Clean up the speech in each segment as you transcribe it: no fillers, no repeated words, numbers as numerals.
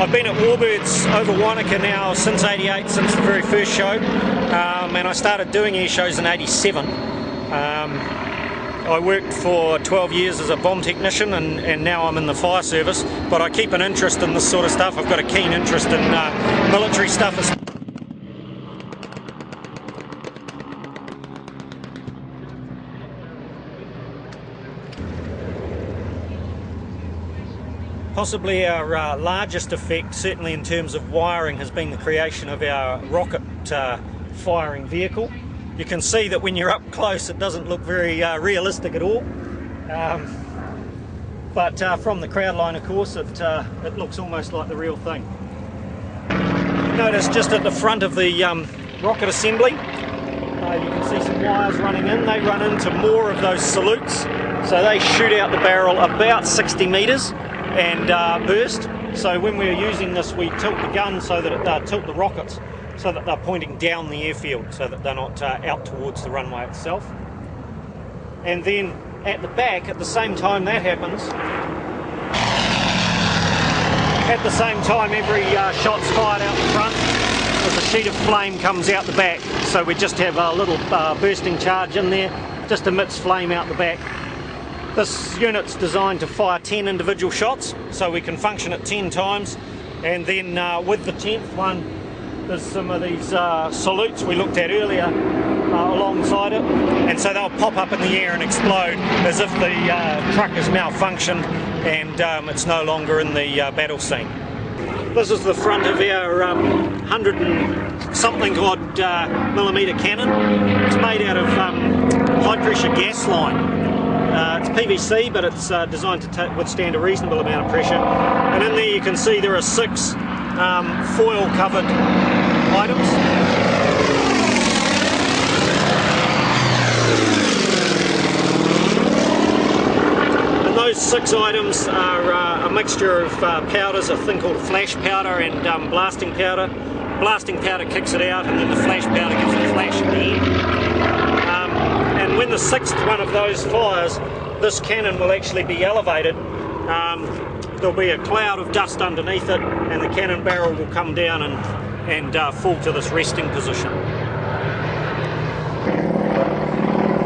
I've been at Warbirds over Wanaka now since '88, since the very first show, and I started doing air shows in '87. I worked for 12 years as a bomb technician, and now I'm in the fire service, but I keep an interest in this sort of stuff. I've got a keen interest in military stuff. Possibly our largest effect, certainly in terms of wiring, has been the creation of our rocket firing vehicle. You can see that when you're up close it doesn't look very realistic at all, but from the crowd line, of course, it looks almost like the real thing. Notice just at the front of the rocket assembly, you can see some wires running in. They run into more of those salutes, so they shoot out the barrel about 60 metres and burst. So when we're using this, we tilt the gun so that it tilt the rockets so that they're pointing down the airfield, so that they're not out towards the runway itself. And then at the back, at the same time that happens, at the same time every shot's fired out the front, as a sheet of flame comes out the back. So we just have a little bursting charge in there, just emits flame out the back. This unit's designed to fire 10 individual shots, so we can function at 10 times, and then with the 10th one, there's some of these salutes we looked at earlier alongside it, and so they'll pop up in the air and explode as if the truck has malfunctioned and it's no longer in the battle scene. This is the front of our 100 and something odd millimetre cannon. It's made out of high pressure gas line. It's PVC, but it's designed to withstand a reasonable amount of pressure. And in there you can see there are 6 foil covered items. And those 6 items are a mixture of powders, a thing called flash powder and blasting powder. Blasting powder kicks it out, and then the flash powder gives it a flash at the end. And when the 6th one of those fires, this cannon will actually be elevated. There'll be a cloud of dust underneath it, and the cannon barrel will come down and fall to this resting position.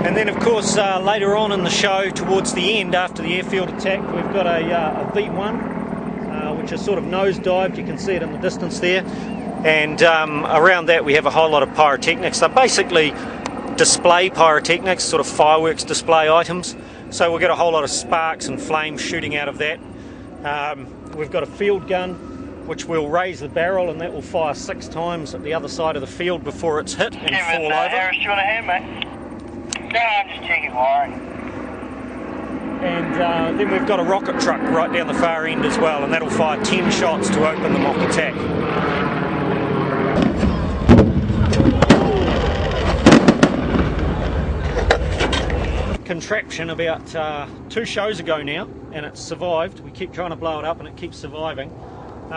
And then of course later on in the show, towards the end, after the airfield attack, we've got a V1 which is sort of nosedived. You can see it in the distance there, and around that we have a whole lot of pyrotechnics. They're basically display pyrotechnics, sort of fireworks display items. So we'll get a whole lot of sparks and flames shooting out of that. We've got a field gun which will raise the barrel, and that will fire 6 times at the other side of the field before it's hit and fall over. Harris, you want a hand, mate? No, I'm just checking wiring. And then we've got a rocket truck right down the far end as well, and that'll fire 10 shots to open the mock attack. Contraption about 2 shows ago now, and it's survived. We keep trying to blow it up and it keeps surviving.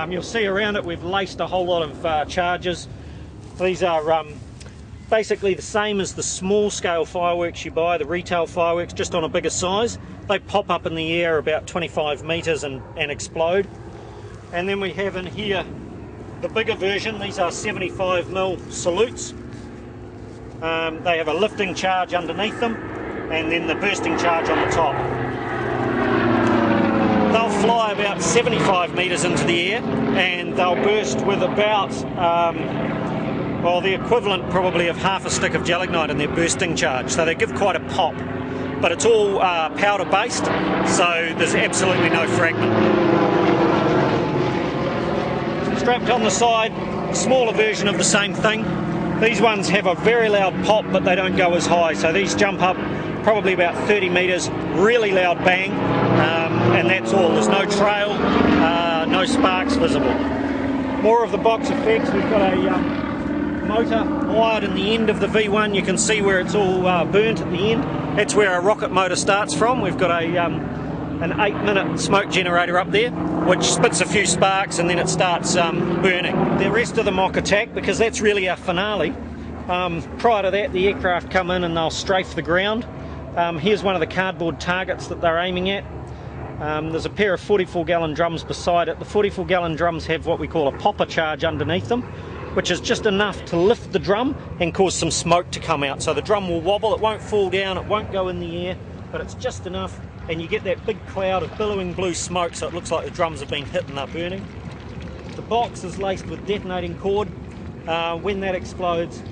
You'll see around it we've laced a whole lot of charges. These are basically the same as the small scale fireworks you buy, the retail fireworks, just on a bigger size. They pop up in the air about 25 metres and explode. And then we have in here the bigger version. These are 75mm salutes. They have a lifting charge underneath them, and then the bursting charge on the top. They'll fly about 75 metres into the air, and they'll burst with about, well, the equivalent probably of half a stick of gelignite in their bursting charge. So they give quite a pop, but it's all powder based, so there's absolutely no fragment. Strapped on the side, a smaller version of the same thing. These ones have a very loud pop, but they don't go as high, so these jump up probably about 30 metres, really loud bang, and that's all. There's no trail, no sparks visible. More of the box effects. We've got a motor wired in the end of the V1. You can see where it's all burnt at the end. That's where our rocket motor starts from. We've got an 8-minute smoke generator up there, which spits a few sparks and then it starts burning. The rest of the mock attack, because that's really our finale, prior to that the aircraft come in and they'll strafe the ground. Here's one of the cardboard targets that they're aiming at. There's a pair of 44-gallon drums beside it. The 44-gallon drums have what we call a popper charge underneath them, which is just enough to lift the drum and cause some smoke to come out. So the drum will wobble, it won't fall down, it won't go in the air, but it's just enough, and you get that big cloud of billowing blue smoke, so it looks like the drums have been hit and they're burning. The box is laced with detonating cord. When that explodes,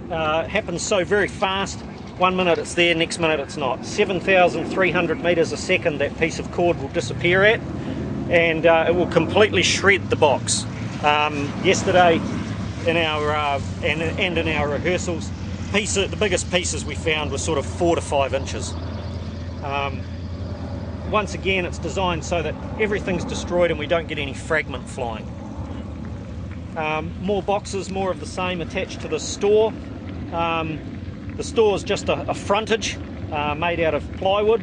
happens so very fast. 1 minute it's there, next minute it's not. 7,300 metres a second that piece of cord will disappear at, and it will completely shred the box. Yesterday in our and in our rehearsals, the biggest pieces we found were sort of 4 to 5 inches. Once again, it's designed so that everything's destroyed and we don't get any fragment flying. More boxes, more of the same attached to the store. The store is just a frontage made out of plywood.